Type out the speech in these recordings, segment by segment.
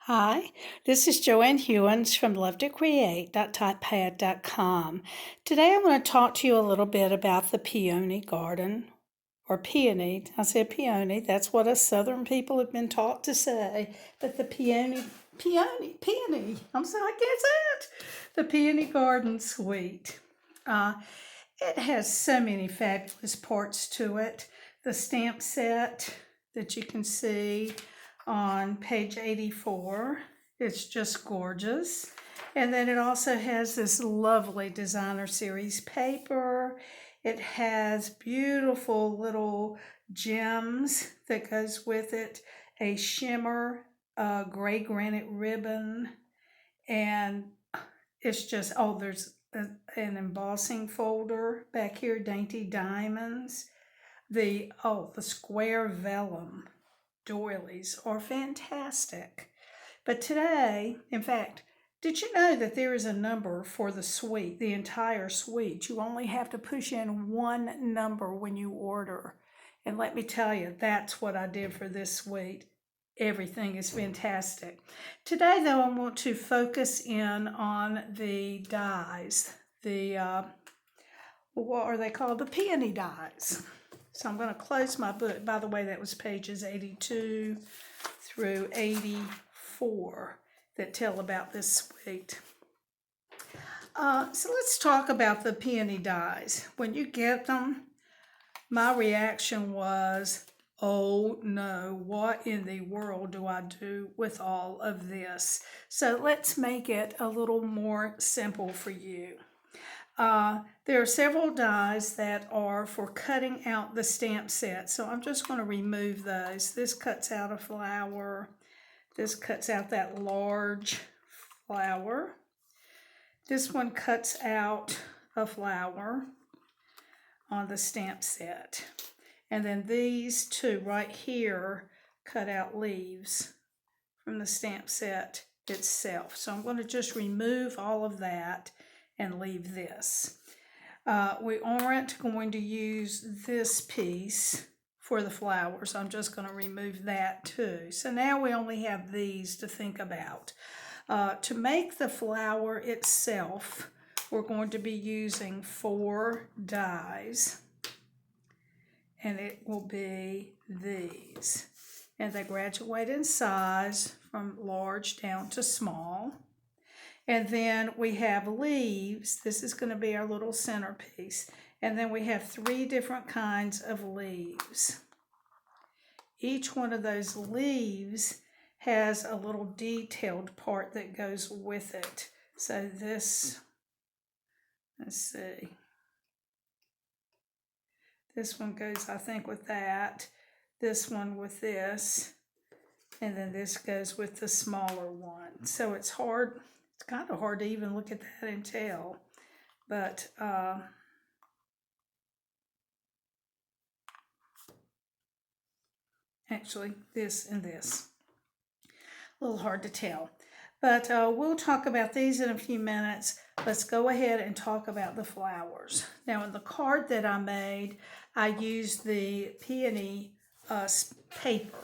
Hi, this is Joanne Hewins from lovetocreate.typepad.com. Today I'm going to talk to you a little bit about the peony garden, or peony. I said peony, that's what us southern people have been taught to say, but the peony, I'm sorry, I can't say it. The peony garden suite. It has so many fabulous parts to it. The stamp set that you can see on page 84. It's just gorgeous. And then it also has this lovely designer series paper. It has beautiful little gems that goes with it, a shimmer gray granite ribbon, and it's just, oh, there's an embossing folder back here, dainty diamonds. The square vellum doilies are fantastic. But today, in fact, did you know that there is a number for the suite, the entire suite? You only have to push in one number when you order. And let me tell you, that's what I did for this suite. Everything is fantastic. Today, though, I want to focus in on the dies. What are they called? The Peony Dies. So I'm going to close my book. By the way, that was pages 82 through 84 that tell about this suite. So let's talk about the Peony Dies. When you get them, my reaction was, oh no, what in the world do I do with all of this? So let's make it a little more simple for you. There are several dies that are for cutting out the stamp set. So I'm just going to remove those. This cuts out a flower. This cuts out that large flower. This one cuts out a flower on the stamp set. And then these two right here cut out leaves from the stamp set itself. So I'm going to just remove all of that and leave this. We aren't going to use this piece for the flowers. I'm just going to remove that too. So now we only have these to think about. To make the flower itself, we're going to be using 4 dies. And it will be these. And they graduate in size from large down to small. And then we have leaves. This is going to be our little centerpiece. And then we have 3 different kinds of leaves. Each one of those leaves has a little detailed part that goes with it. So this, let's see. This one goes, I think, with that. This one with this. And then this goes with the smaller one. So it's hard. It's kind of hard to even look at that and tell, but actually this and this, a little hard to tell. But we'll talk about these in a few minutes. Let's go ahead and talk about the flowers. Now in the card that I made, I used the peony paper,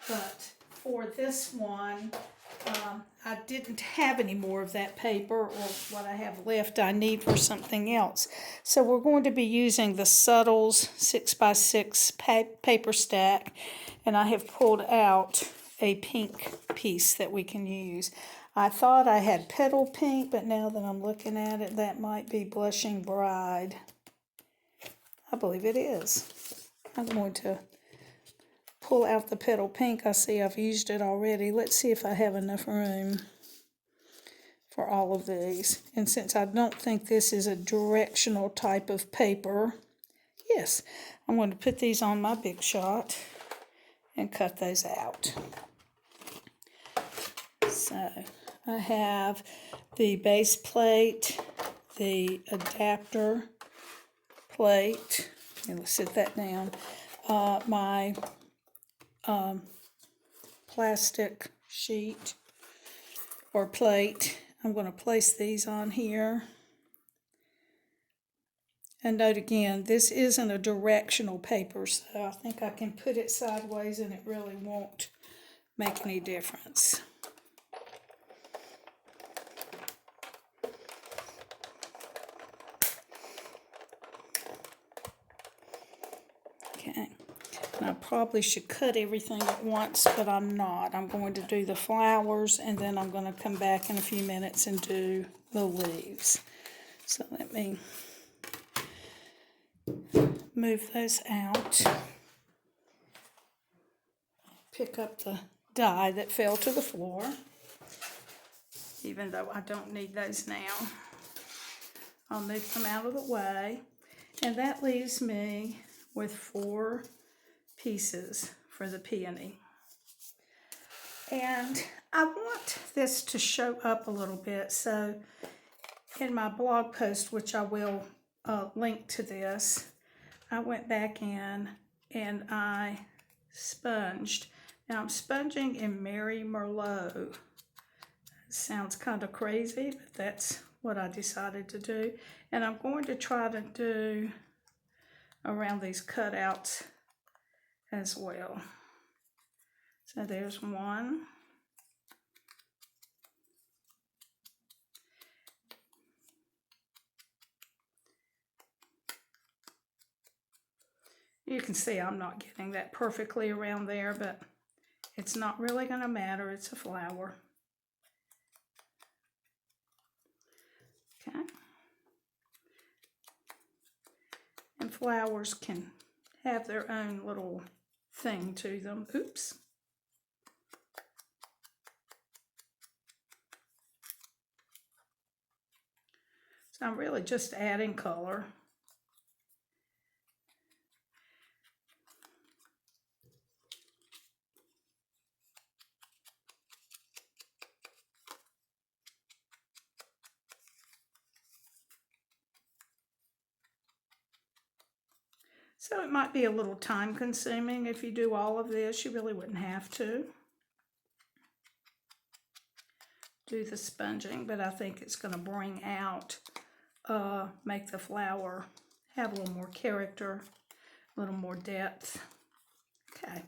but for this one, I didn't have any more of that paper, or what I have left I need for something else. So we're going to be using the Subtles 6x6 paper stack, and I have pulled out a pink piece that we can use. I thought I had Petal Pink, but now that I'm looking at it, that might be Blushing Bride. I believe it is. I'm going to pull out the Petal Pink. I see I've used it already. Let's see if I have enough room for all of these. And since I don't think this is a directional type of paper, yes, I'm going to put these on my Big Shot and cut those out. So I have the base plate, the adapter plate, and let's set that down, my plastic sheet or plate. I'm going to place these on here. And note again, this isn't a directional paper, so I think I can put it sideways and it really won't make any difference. I probably should cut everything at once, but I'm not. I'm going to do the flowers, and then I'm going to come back in a few minutes and do the leaves. So let me move those out. Pick up the die that fell to the floor, even though I don't need those now. I'll move them out of the way, and that leaves me with 4 pieces for the peony. And I want this to show up a little bit, so in my blog post, which I will link to this, I went back in and I sponged. Now I'm sponging in Mary Merlot. Sounds kind of crazy, but that's what I decided to do. And I'm going to try to do around these cutouts as well. So there's one. You can see I'm not getting that perfectly around there, but it's not really going to matter. It's a flower. Okay. And flowers can have their own little thing to them. Oops. So I'm really just adding color. So it might be a little time consuming if you do all of this. You really wouldn't have to do the sponging, but I think it's going to bring out, make the flower have a little more character, a little more depth. Okay,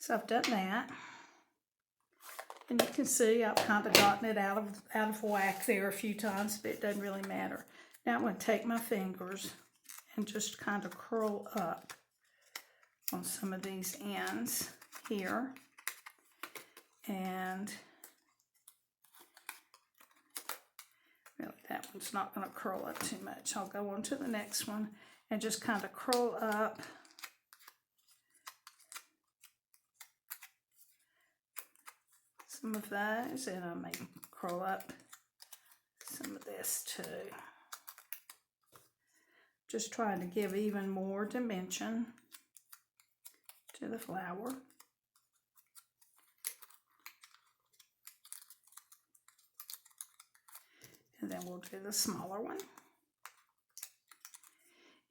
so I've done that. And you can see I've kind of gotten it out of whack there a few times, but it doesn't really matter. Now I'm going to take my fingers and just kind of curl up on some of these ends here. And really that one's not going to curl up too much. I'll go on to the next one and just kind of curl up some of those, and I may curl up some of this too. Just trying to give even more dimension to the flower. And then we'll do the smaller one.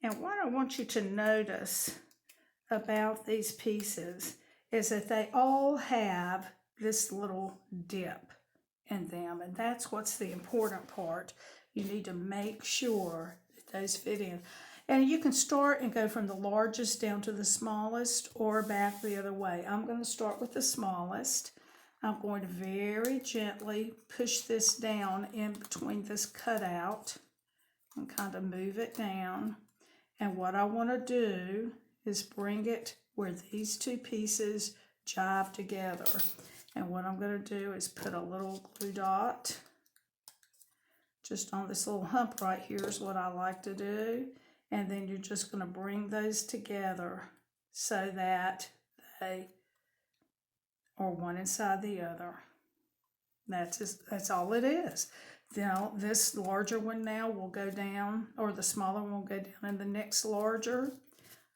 And what I want you to notice about these pieces is that they all have this little dip in them, and that's what's the important part. You need to make sure that those fit in. And you can start and go from the largest down to the smallest, or back the other way. I'm going to start with the smallest. I'm going to very gently push this down in between this cutout and kind of move it down. And what I want to do is bring it where these 2 pieces jive together. And what I'm going to do is put a little glue dot just on this little hump right here is what I like to do. And then you're just going to bring those together so that they are one inside the other. That's all it is. Now this larger one now will go down, or the smaller one will go down, and the next larger,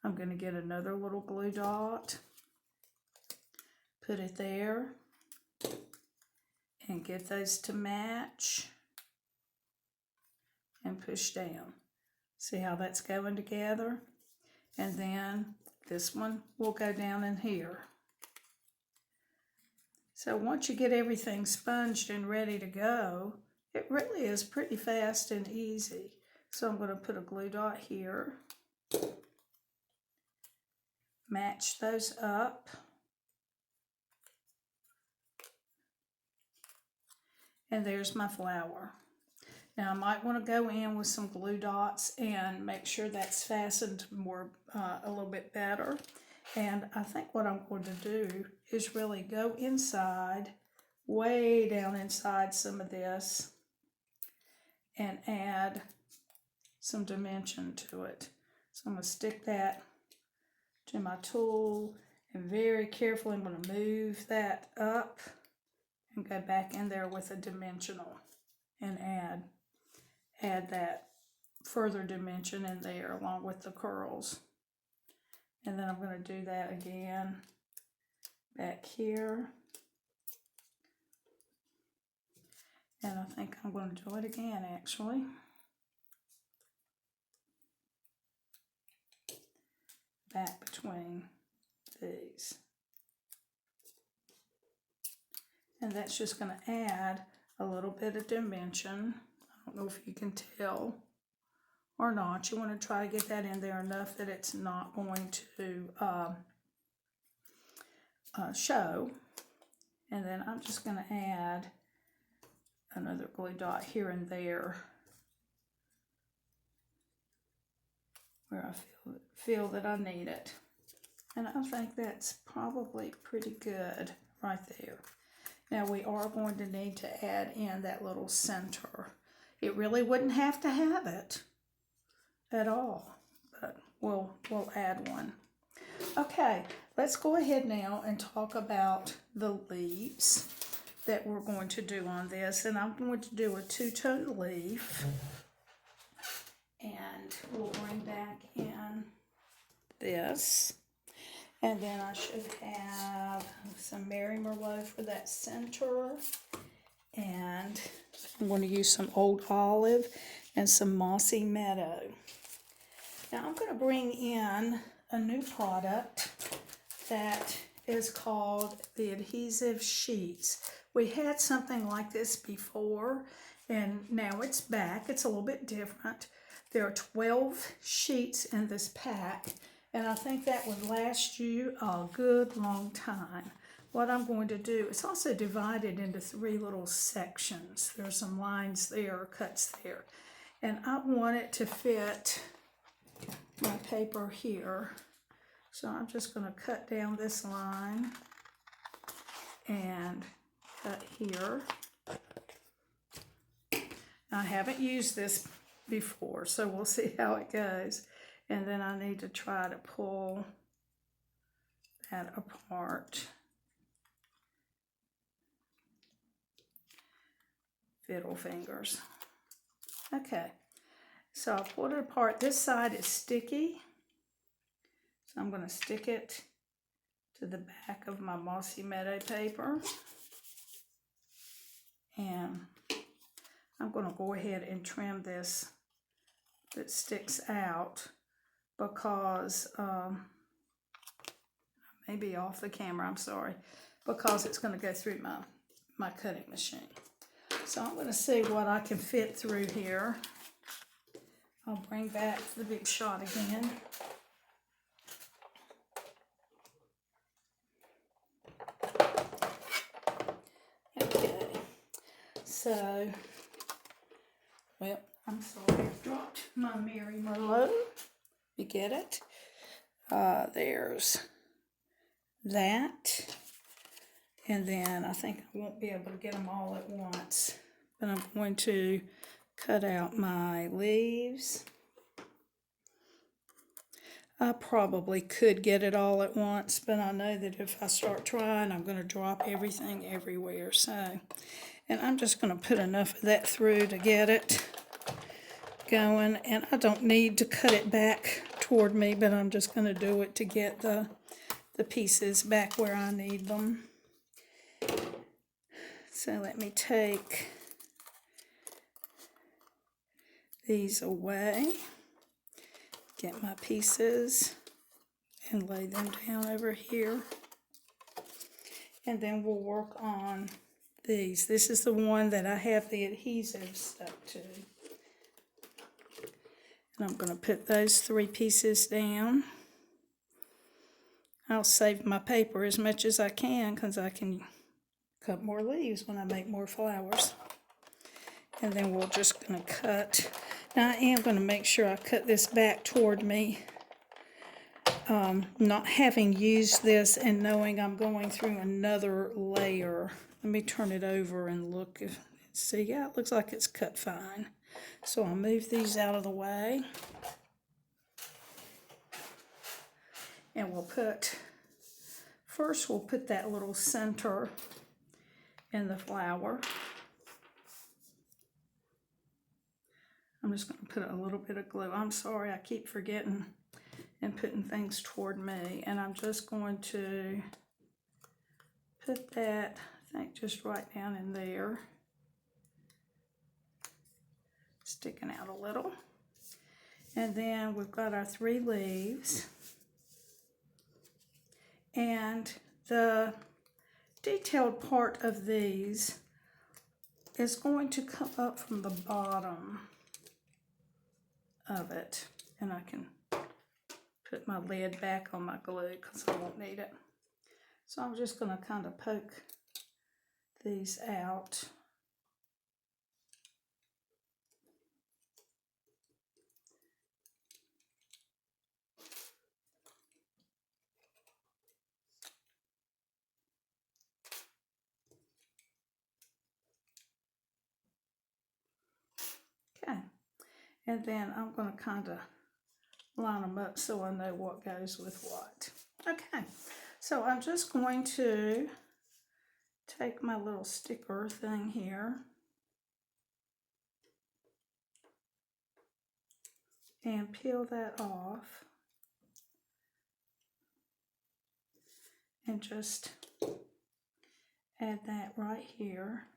I'm going to get another little glue dot, put it there, and get those to match, and push down. See how that's going together? And then this one will go down in here. So once you get everything sponged and ready to go, it really is pretty fast and easy. So I'm going to put a glue dot here, match those up, and there's my flower. Now I might want to go in with some glue dots and make sure that's fastened more a little bit better. And I think what I'm going to do is really go inside, way down inside some of this, and add some dimension to it. So I'm going to stick that to my tool, and very carefully I'm going to move that up and go back in there with a dimensional and add that further dimension in there along with the curls. And then I'm going to do that again back here. And I think I'm going to do it again actually. Back between these. And that's just going to add a little bit of dimension. I don't know if you can tell or not. You want to try to get that in there enough that it's not going to show. And then I'm just going to add another glue dot here and there where I feel that I need it. And I think that's probably pretty good right there. Now we are going to need to add in that little center. It really wouldn't have to have it at all, but we'll add one. Okay, let's go ahead now and talk about the leaves that we're going to do on this. And I'm going to do a two-tone leaf. And we'll bring back in this. And then I should have some Mary Merlot for that center. And I'm going to use some Old Olive and some Mossy Meadow. Now I'm going to bring in a new product that is called the Adhesive Sheets. We had something like this before, and now it's back. It's a little bit different. There are 12 sheets in this pack, and I think that would last you a good long time. What I'm going to do, it's also divided into 3 little sections. There's some lines there, cuts there. And I want it to fit my paper here. So I'm just going to cut down this line and cut here. I haven't used this before, so we'll see how it goes. And then I need to try to pull that apart. Fiddle fingers. Okay, so I'll pull it apart. This side is sticky, so I'm going to stick it to the back of my Mossy Meadow paper. And I'm going to go ahead and trim this that sticks out because, maybe off the camera, I'm sorry, because it's going to go through my cutting machine. So I'm going to see what I can fit through here. I'll bring back the big shot again. Okay, so, well, I'm sorry, I've dropped my Mary Merlot. You get it? There's that. And then I think I won't be able to get them all at once. But I'm going to cut out my leaves. I probably could get it all at once, but I know that if I start trying, I'm going to drop everything everywhere. So, and I'm just going to put enough of that through to get it going. And I don't need to cut it back toward me, but I'm just going to do it to get the pieces back where I need them. So let me take these away, get my pieces, and lay them down over here. And then we'll work on these. This is the one that I have the adhesive stuck to. And I'm going to put those 3 pieces down. I'll save my paper as much as I can because I can cut more leaves when I make more flowers. And then we're just going to cut. Now I am going to make sure I cut this back toward me not having used this and knowing I'm going through another layer. Let me turn it over and look. See, yeah, it looks like it's cut fine. So I'll move these out of the way. And first we'll put that little center in the flower. I'm just going to put a little bit of glue. I'm sorry, I keep forgetting and putting things toward me. And I'm just going to put that, I think, just right down in there. Sticking out a little. And then we've got our 3 leaves. And the detailed part of these is going to come up from the bottom of it. And I can put my lid back on my glue because I won't need it. So I'm just going to kind of poke these out. Okay, and then I'm going to kind of line them up so I know what goes with what. Okay, so I'm just going to take my little sticker thing here and peel that off and just add that right here.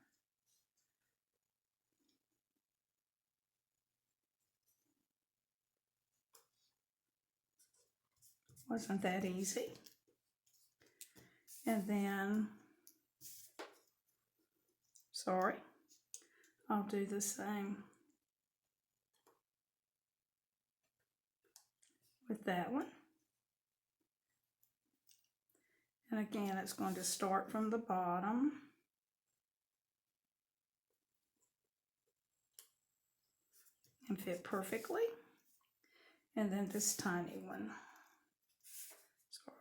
Wasn't that easy? And then, sorry, I'll do the same with that one. And again, it's going to start from the bottom. And fit perfectly. And then this tiny one. Sorry.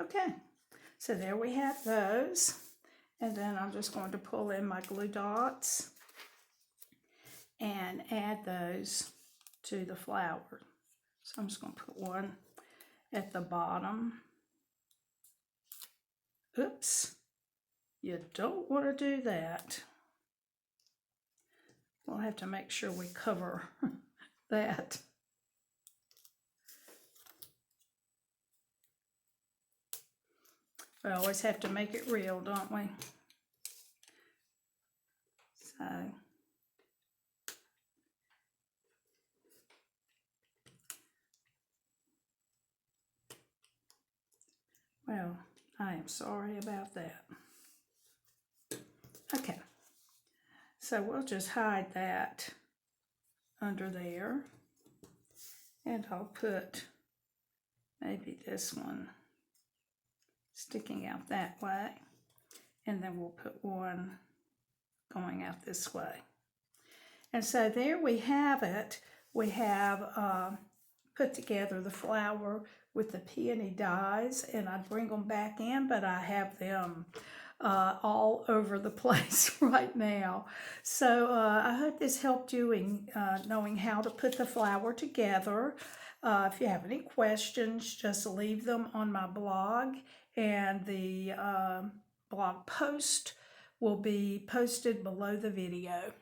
Okay, so there we have those. And then I'm just going to pull in my glue dots and add those to the flower. So I'm just going to put one at the bottom. Oops, you don't want to do that. We'll have to make sure we cover that. We always have to make it real, don't we? So, well, I am sorry about that. Okay, so we'll just hide that under there. And I'll put maybe this one sticking out that way. And then we'll put one going out this way. And so there we have it. We have put together the flower with the Peony Dies, and I'd bring them back in, but I have them all over the place right now. So I hope this helped you in knowing how to put the flower together. If you have any questions, just leave them on my blog, and the blog post will be posted below the video.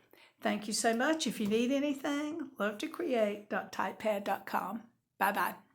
Thank you so much. If you need anything, lovetocreate.typepad.com. Bye-bye.